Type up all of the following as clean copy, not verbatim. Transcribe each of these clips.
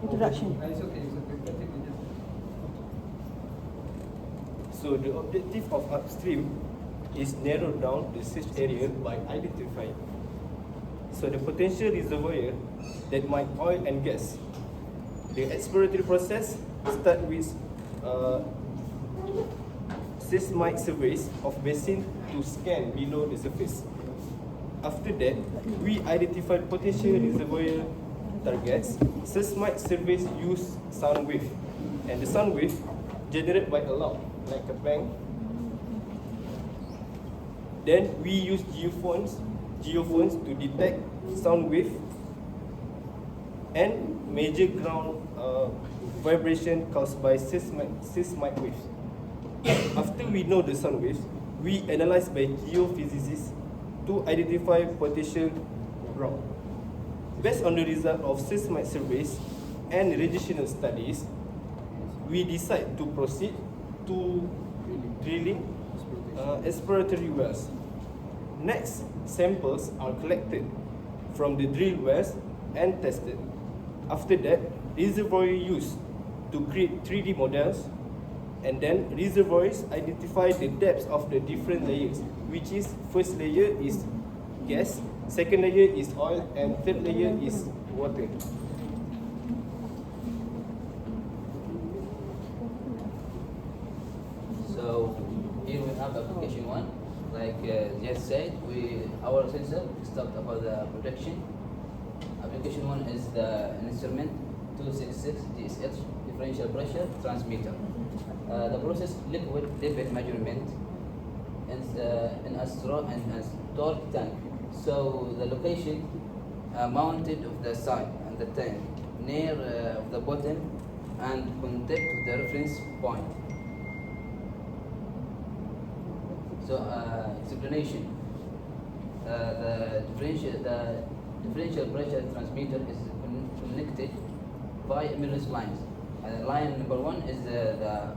introduction. It's okay. Continue. So the objective of upstream is narrow down the search area by identifying the potential reservoir that might oil and gas. The exploratory process starts with seismic surveys of basin to scan below the surface. After that, we identify potential reservoir targets. Seismic surveys use sound wave, and the sound wave generated by a loud, like a bang. Then we use geophones to detect sound wave and major ground vibration caused by seismic waves. After we know the sound waves, we analyze by geophysicists to identify potential rock. Based on the result of seismic surveys and regional studies, we decide to proceed to drilling exploratory wells. Next, samples are collected from the drilled wells and tested. After that, reservoir used to create 3D models, and then reservoirs identify the depths of the different layers, which is first layer is gas, second layer is oil, and third layer is water. So here we have application one. Like Jess said, our sensor is talked about the protection. Application one is the instrument 266 GSH differential pressure transmitter. The process liquid level measurement in a straw and a stored tank. So the location mounted of the side and the tank near of the bottom and contact with the reference point. So explanation. The differential pressure transmitter is connected by mirror lines. Line number one is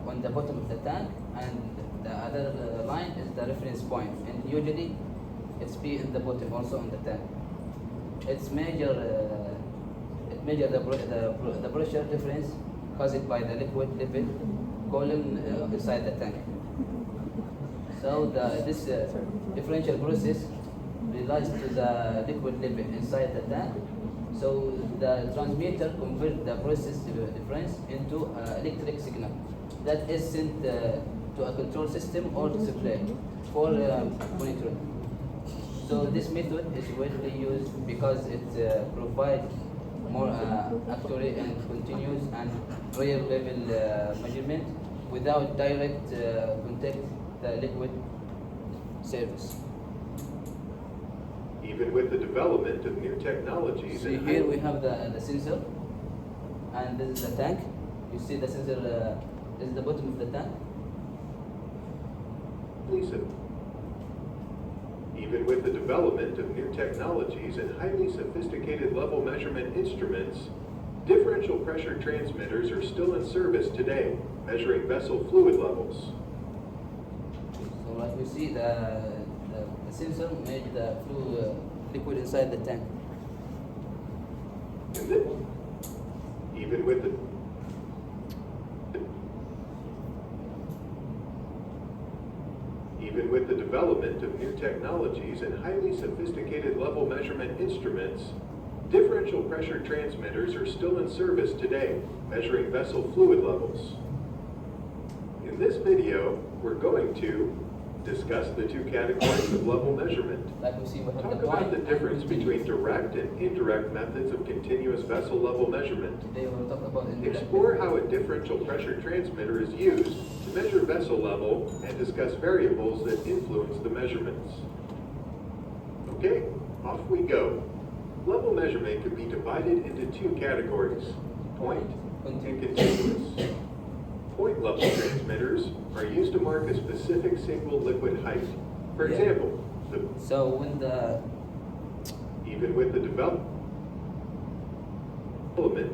on the bottom of the tank, and the other line is the reference point. And usually, it's be in the bottom, also on the tank. It measure the pressure difference caused by the liquid level column inside the tank. So this differential process relates to the liquid level inside the tank. So the transmitter converts the process difference into electric signal that is sent to a control system or display for monitoring. So this method is widely used because it provides more accurate and continuous and real level measurement without direct contact the liquid surface. Even with the development of new technologies. See, here we have the sensor, and this is the tank. You see the sensor this is the bottom of the tank. Lisa. Even with the development of new technologies and highly sophisticated level measurement instruments, differential pressure transmitters are still in service today, measuring vessel fluid levels. So like we see the sensor made the liquid inside the tank. Even with the development of new technologies and highly sophisticated level measurement instruments, differential pressure transmitters are still in service today, measuring vessel fluid levels. In this video, we're going to discuss the two categories of level measurement. Like we see, we have Talk the about the point difference and between direct and indirect methods of continuous vessel level measurement. Today we will talk about indirect. Explore how a differential pressure transmitter is used to measure vessel level and discuss variables that influence the measurements. Okay, off we go. Level measurement can be divided into two categories, point and continuous. Point level transmitters are used to mark a specific single liquid height. For example, so when even with the development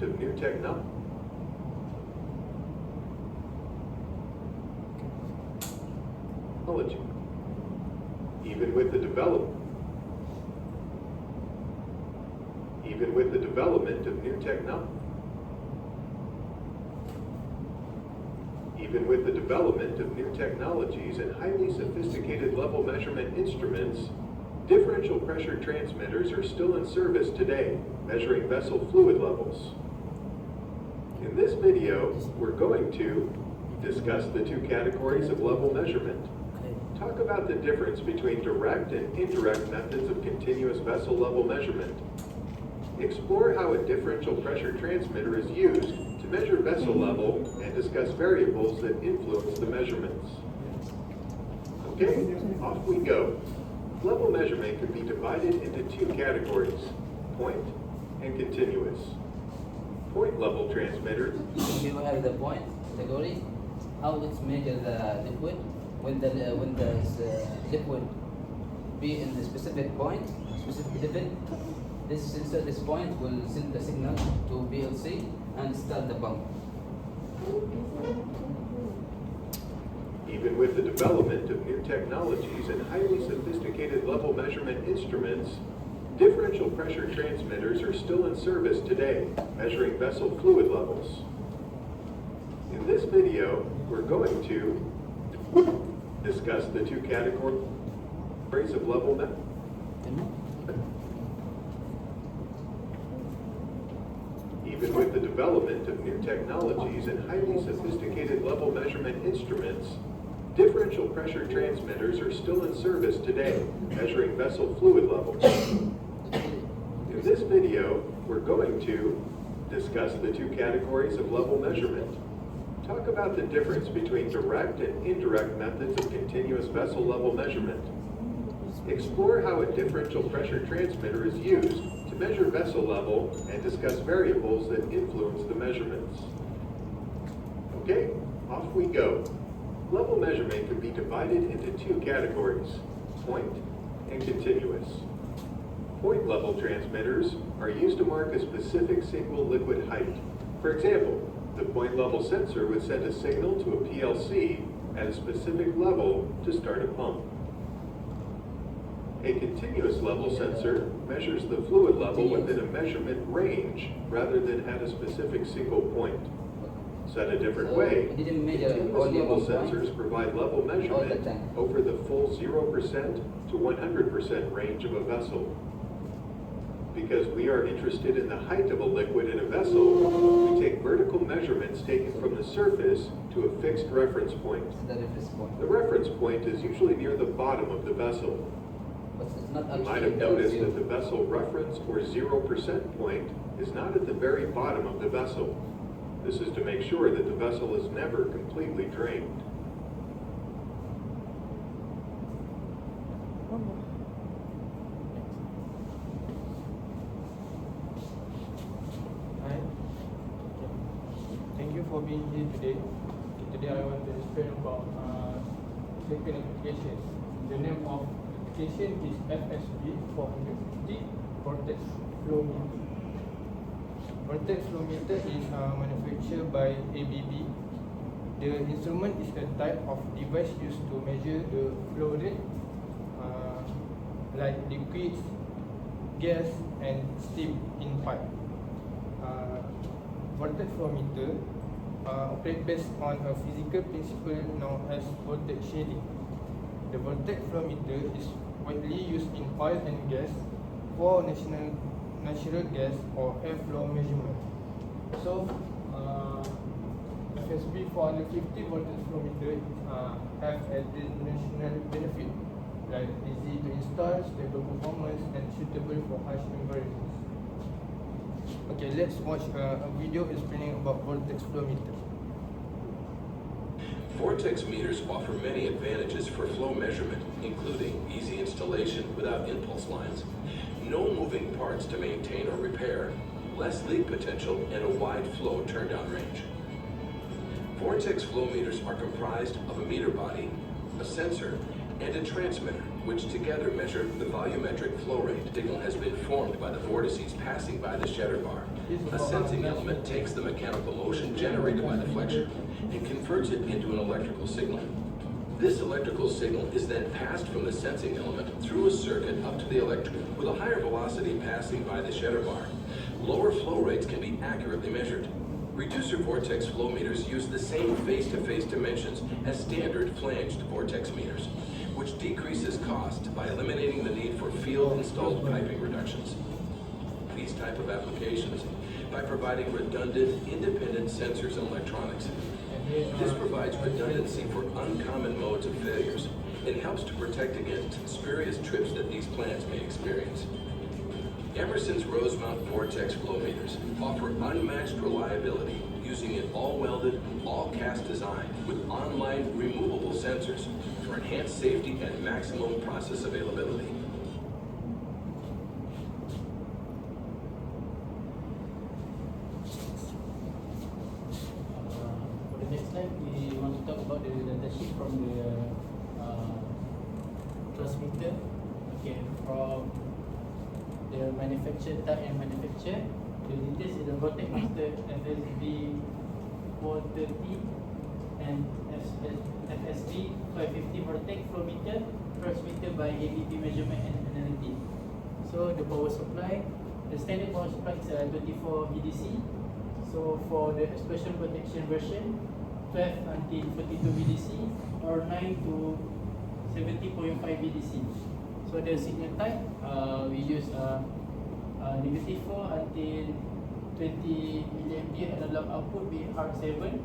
of new technology. Even with the development of new technology. Even with the development of new technologies and highly sophisticated level measurement instruments, differential pressure transmitters are still in service today, measuring vessel fluid levels. In this video, we're going to discuss the two categories of level measurement, talk about the difference between direct and indirect methods of continuous vessel level measurement, explore how a differential pressure transmitter is used to measure vessel level, and discuss variables that influence the measurements. Okay, off we go. Level measurement can be divided into two categories, point and continuous. Point level transmitter. Here we have the point category, how it measures the liquid. When the liquid be in the specific point, specific level, this sensor, this point will send the signal to PLC and start the pump. Even with the development of new technologies and highly sophisticated level measurement instruments, differential pressure transmitters are still in service today, measuring vessel fluid levels. In this video, we're going to discuss the two categories of level measurement. Even with the development of new technologies and highly sophisticated level measurement instruments, differential pressure transmitters are still in service today, measuring vessel fluid levels. In this video, we're going to discuss the two categories of level measurement, talk about the difference between direct and indirect methods of continuous vessel level measurement, explore how a differential pressure transmitter is used to measure vessel level, and discuss variables that influence the measurements. Okay, off we go. Level measurement can be divided into two categories, point and continuous. Point level transmitters are used to mark a specific single liquid height. For example, the point level sensor would send a signal to a PLC at a specific level to start a pump. A continuous level sensor measures the fluid level within a measurement range rather than at a specific single point. Said a different way, continuous level sensors provide level measurement over the full 0% to 100% range of a vessel. Because we are interested in the height of a liquid in a vessel, we take vertical measurements taken from the surface to a fixed reference point. The reference point is usually near the bottom of the vessel. You might have noticed that the vessel reference or 0% point is not at the very bottom of the vessel. This is to make sure that the vessel is never completely drained. Hi. Thank you for being here today. Today I want to explain about different applications. The name of application is FSB 450 Vortex Flow Meter. Vortex Flow Meter is manufactured by ABB. The instrument is a type of device used to measure the flow rate like liquids, gas and steam in pipe. Vortex Flow Meter operate based on a physical principle known as voltage shading. The vortex flow meter is widely used in oil and gas for natural gas or airflow measurement. So, FSB 450 voltage flow meter have additional benefit like easy to install, stable performance, and suitable for harsh environments. Okay, let's watch a video explaining about vortex flow meter. Vortex meters offer many advantages for flow measurement, including easy installation without impulse lines, no moving parts to maintain or repair, less leak potential, and a wide flow turndown range. Vortex flow meters are comprised of a meter body, a sensor, and a transmitter, which together measure the volumetric flow rate. The signal has been formed by the vortices passing by the shetter bar. A sensing element takes the mechanical motion generated by the flexure and converts it into an electrical signal. This electrical signal is then passed from the sensing element through a circuit up to the electric with a higher velocity passing by the shetter bar. Lower flow rates can be accurately measured. Reducer vortex flow meters use the same face-to-face dimensions as standard flanged vortex meters, which decreases cost by eliminating the need for field-installed piping reductions. These type of applications by providing redundant, independent sensors and electronics. This provides redundancy for uncommon modes of failures and helps to protect against spurious trips that these plants may experience. Emerson's Rosemount vortex flow meters offer unmatched reliability using an all-welded, all-cast design with online removable sensors for enhanced safety and maximum process availability. For the next slide, we want to talk about the data sheet from the transmitter. Okay, from the manufacturer type and manufacturer. The details is the Vortex Master FSB 430 and FSB 550 Vortex flow meter transmitted by ABB measurement and analytic. So the power supply, the standard power supply is 24 VDC. So for the explosion protection version, 12 until 42 VDC or 9 to 70.5 VDC. So the signal type, we use negative 4 until 20 milliampere analog output BR7,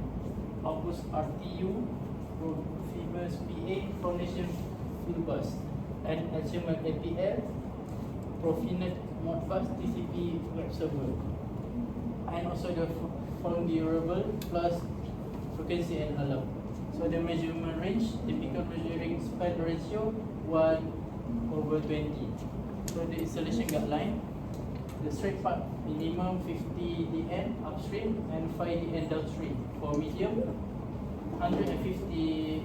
output RTU, Profibus PA, foundation field bus, and HML APL, Profinet Modbus TCP web server, and also the phone durable plus frequency and alarm. So the measurement range, typical measuring span ratio 1/20. So the installation guideline, the straight part minimum 50 dN upstream and 5 dN downstream. For medium, 150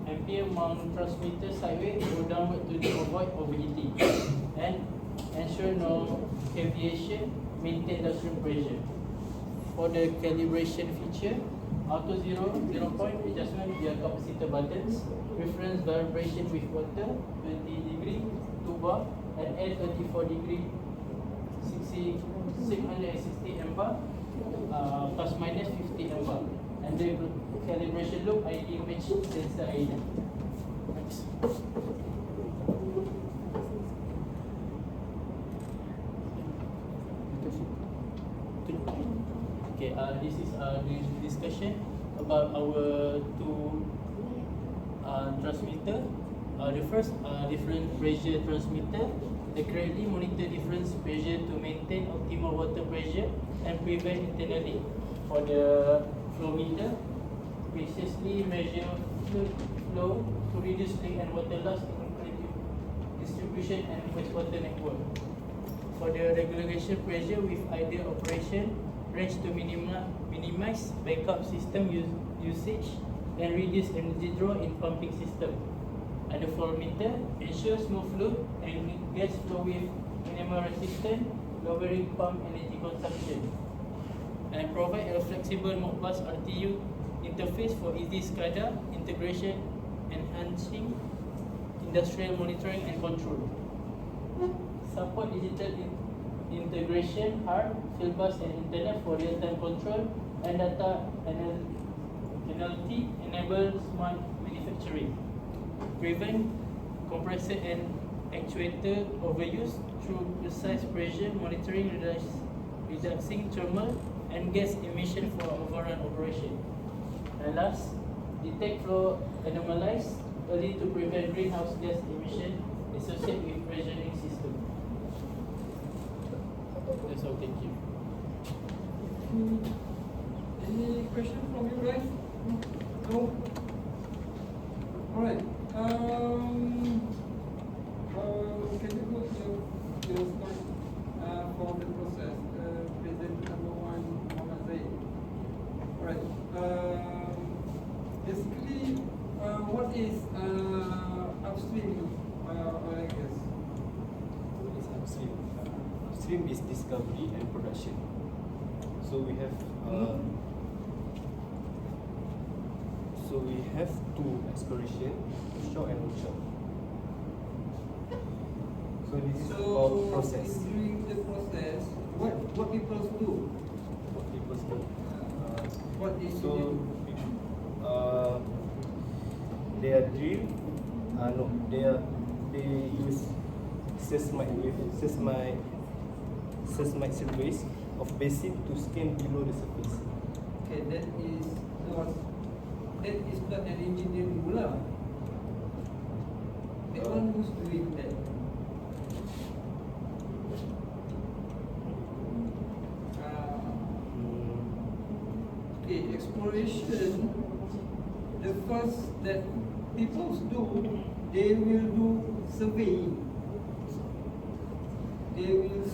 ampere mount transmitter sideways or downward to avoid overheating, and ensure no cavitation, maintain downstream pressure. For the calibration feature, auto 0 point adjustment via capacitor buttons, reference vibration with water 20 degree 2 bar and air 24 degree 660 mbar, plus minus 50 mbar, and the calibration loop ID match sensor ID. Next. Okay, this is the discussion about our two transmitter. The first, different pressure transmitter. They correctly monitor different pressure to maintain optimal water pressure and prevent internally. For the flow meter, precisely measure fluid flow to reduce leak and water loss in distribution and wastewater network. For the regulation pressure with ideal operation, range to minimize backup system usage and reduce energy draw in pumping system. And the flow meter ensures smooth flow and gas flow with minimal resistance, lowering pump energy consumption. And provide a flexible Modbus RTU interface for easy SCADA integration, enhancing industrial monitoring and control. Support digital integration, hard, field bus and internet for real-time control and data analytic, enable smart manufacturing. Prevent compressor and actuator overuse through precise pressure monitoring, reducing thermal and gas emission for overrun operation. And last, detect flow anomalies early to prevent greenhouse gas emission associated with pressuring system. That's all, thank you. Any question from you guys? No? Alright. Can you go to your start for the process? Present number 1, Muhammad Zaid. Alright. Basically, what is upstream oil and gas? What is upstream? Upstream is discovery and production. So we have two exploration, offshore and onshore. So this is about process. During the process, what people do? What people do? What is So, it? they are drill. No, they use seismite surveys of basin to scan below the surface. Okay, that is not an engineering pula. The one who's doing that. Okay, exploration. The first that people do, they will do surveying. They will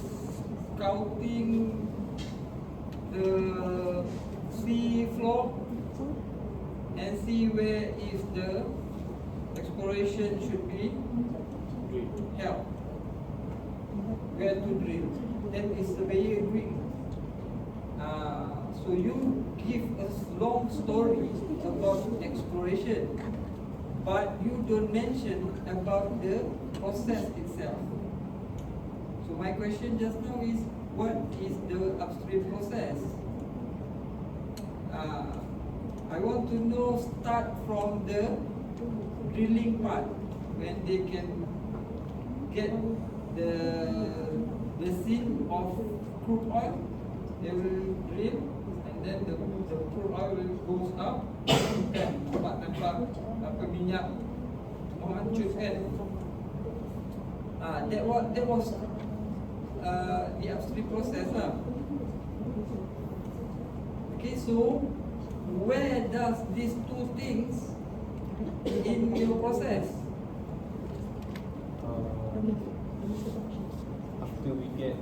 scouting the sea floor and see where is the exploration should be held, where to drill. That is surveying doing. So you give a long story about exploration, but you don't mention about the process itself. So my question just now is, what is the upstream process? I want to know, start from the drilling part, when they can get the scene of crude oil, they will drill, and then the crude oil goes up, kan nampak apa minyak menghancur kan. That was the upstream process lah. Okay, so where does these two things in your process? After we get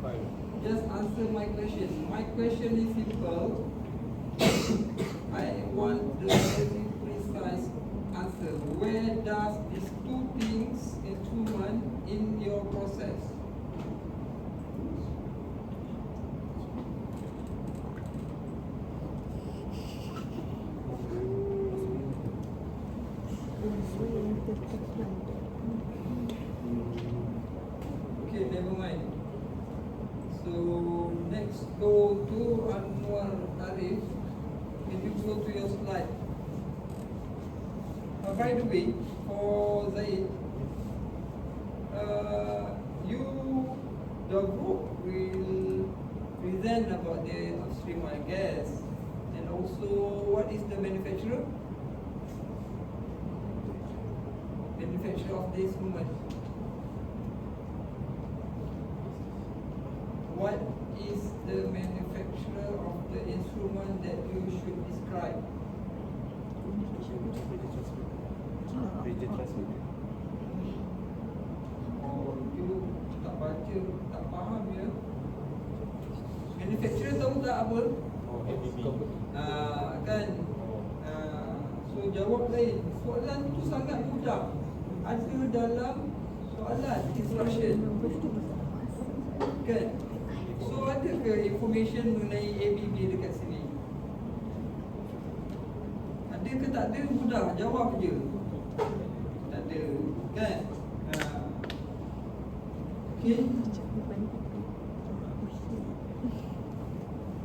oil. Just answer my question. My question is simple. I want the very precise answer. Where does these two things instrument in your process? Okay, never mind. So next go to Anwar Arif. Can you go to your slide? By the way, for Zaid, the group will present about the upstream oil and gas, and also what is the manufacturer of this instrument. What is the manufacturer of the instrument that you should describe? Pressure transmitter. Oh, you tak baca, tak faham ya. Manufacturer tahu tak apa? Kan? So jawab lain. Soalan tu sangat mudah. Ada dalam soalan instruction. Kan? So ada ke information mengenai ABB dekat sini? Ada ke tak ada? Mudah, jawab je. Tak ada, kan? Okay.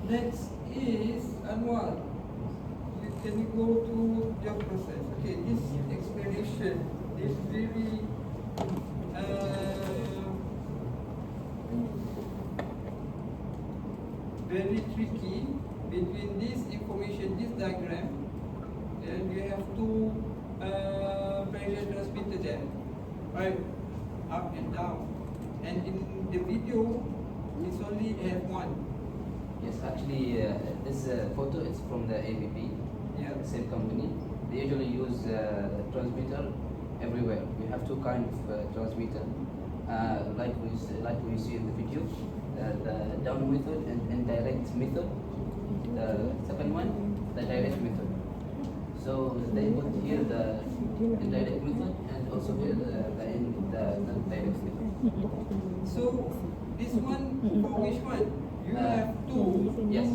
Next is Anwar. Can you go to your process? Okay, this explanation is very very tricky between this information, this diagram, and you have two pressure transmitter there, right? Up and down. And in the video, it's only have one. Yes, actually, this photo is from the ABB, Yeah. same company. They usually use transmitter everywhere. We have two kinds of transmitter, like we see in the video, the down method and indirect method. The second one, the direct method. So they put here the indirect method and also here the non-direct method. So this one, for which one? You have two. Yes.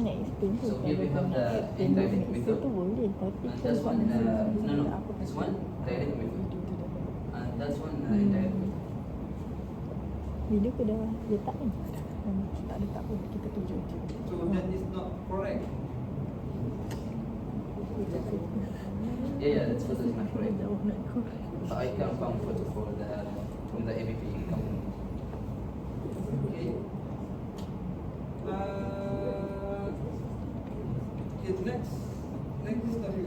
So here we have the indirect method. And that's one, this one direct method. And that's one indirect method. Video ke dah letak kan? Tak letak pun, kita tunjuk je. So that is not correct. valid photos, my friend. But I can't find photo for from the ABP company. Okay. Okay, next is topic.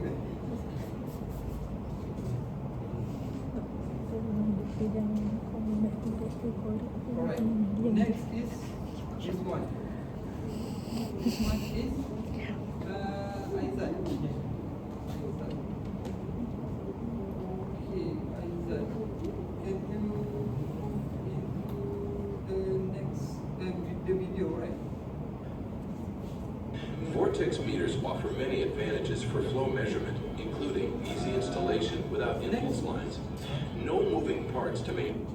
Alright. Next is this one. This one is Aizat. Okay, Aizat. Can you move into the next the video, right? Vortex meters offer many advantages for flow measurement, including easy installation without impulse lines, no moving parts to maintain.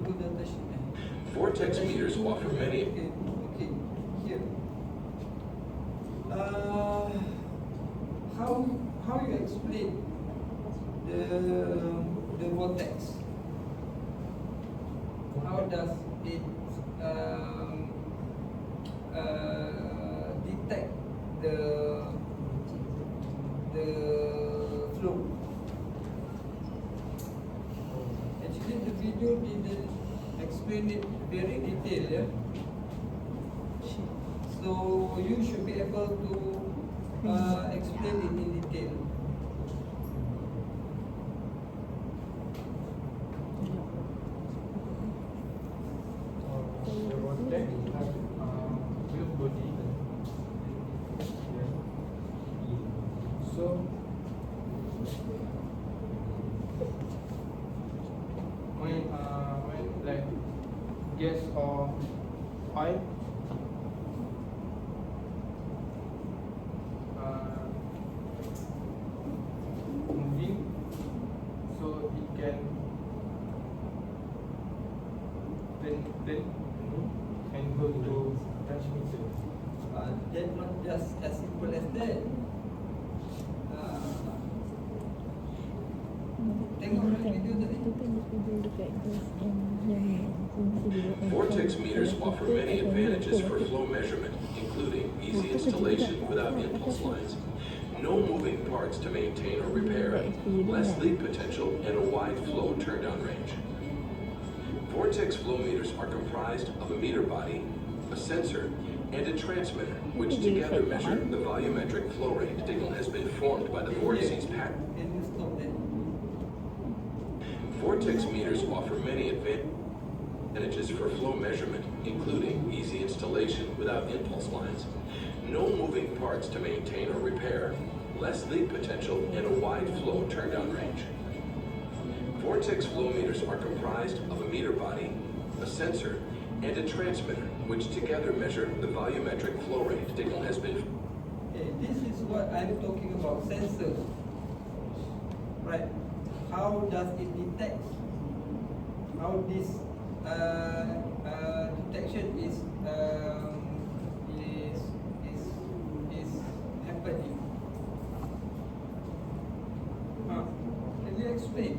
To the machine. Vortex meters offer many. Okay, here. How you explain the vortex? How does it detect the flow? Actually, the video didn't explain it very detailed. Yeah? So you should be able to explain it in detail. The vortex has wheel body. So when like gas or oil moving, so it can then and go to transmitter. That's not just as simple as that. Tengok video tadi. Vortex meters offer many advantages for flow measurement, including easy installation without impulse lines, no moving parts to maintain or repair, less leak potential, and a wide flow turndown range. Vortex flow meters are comprised of a meter body, a sensor, and a transmitter, which together measure the volumetric flow rate signal has been formed by the vortices pattern. Can you stop that? Vortex meters offer many advantages for flow measurement, including easy installation without impulse lines, no moving parts to maintain or repair, less leak potential, and a wide flow turndown range. Vortex flow meters are comprised of a meter body, a sensor, and a transmitter, which together measure the volumetric flow rate signal has been. Okay, this is what I'm talking about, sensors. Right. How does it detect? How this detection is happening? Can you explain?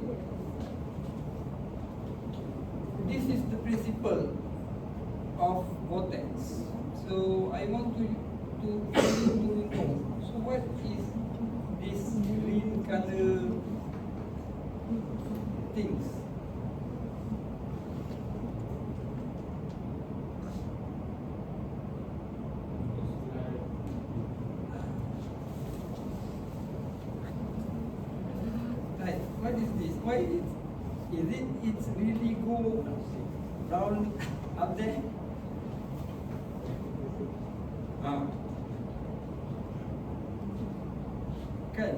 This is the principle of vortex. So I want to know. So what is this green color things? Right. What is this? Why it's really go down up there? Kan?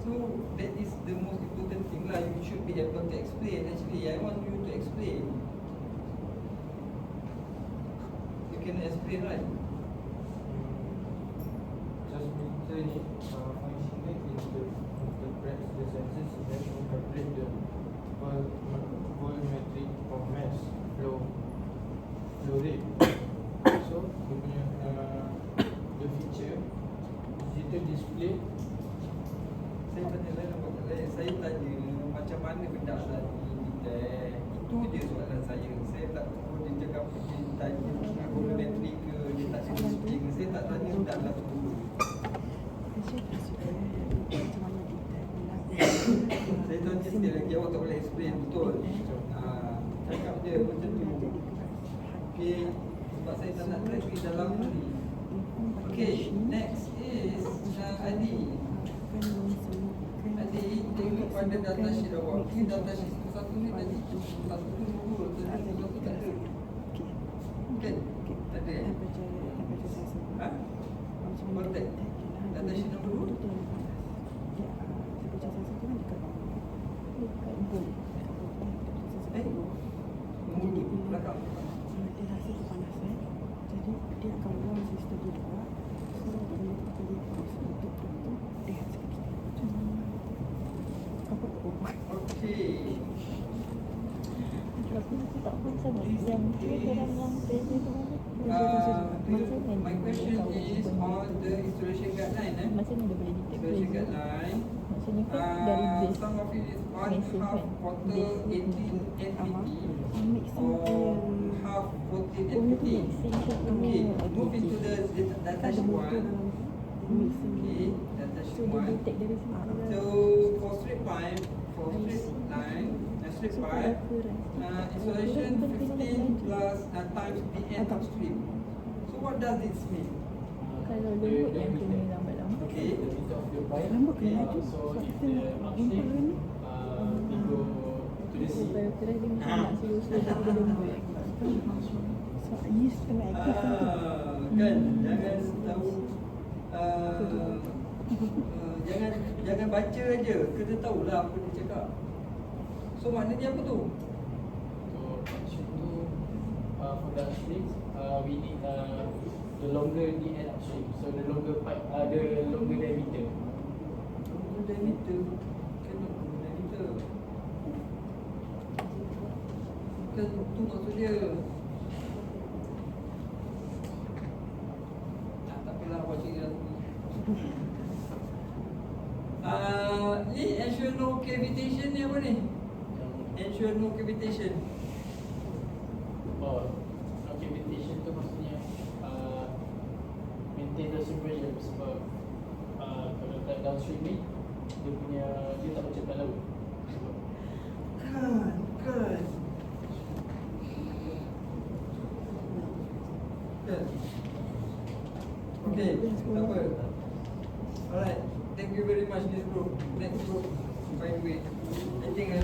So that is the most important thing lah. You should be able to explain. Actually, I want you to explain. You can explain, right? Just meter ni functioning interprets the sensors and then calculate the volumetric or mass flow rate. So dia punya the feature digital display. Saya tanya saya tanya macam mana benda tadi detect. Itu je soalan saya. Saya tak tahu dia cakap dia tanya volumetrik ke dia tak ada display ke. Saya tak tanya benda Okay, sebab saya tak nak track di dalam ni. Okay, next is Adi. Adi, tengok pada data sheet awak. Ini data sheet satu ni tadi. Satu tu dulu, satu tak ada. Kan? Tak ada. Ha? Kontak. Data sheet nombor 2. Mengundi belakang. Dia rasa kepanasan, jadi dia akan buang sistem dia juga. So bila kita lihat untuk itu dia sekejap. Apa? Okay. Tapi tak pun sama. Yang orang yang tanya tu My question is on the installation guideline. Macam mana dia boleh detect Installation guideline. Maksudnya kan dari base Some of it is 1/2 quarter 18 NPT or half 14 NPT. Okay, move into the data sheet 1. Okay, data sheet 1. So for straight pipe, straight pipe, installation 15 plus times PN upstream. So what does this mean? Kalau lembut yang kena lambat-lambat. Okay. Lambat kena laju. So Sebab if kita the nak upstream jumpa ni. we go to the sea. Kira dia mesti nak slow-slow daripada lembut. So use kena aktif Kan, jangan tahu jangan baca aja, kena tahulah apa dia cakap. So maknanya apa tu? So upstream tu for the upstream we need the longer the end upstream. So the longer pipe, the longer diameter. Diameter. Kena diameter. Kan tu maksud dia. Tak apalah, baca je lah. Ni ensure no cavitation ni apa ni? Ensure no cavitation. Oh, cavitation tu maksudnya maintain the pressure sebab kalau kat downstream ni dia tak macam kat laut. Kan. Okay, tak apa. Alright, thank you very much this group. Next group, by the way, I think I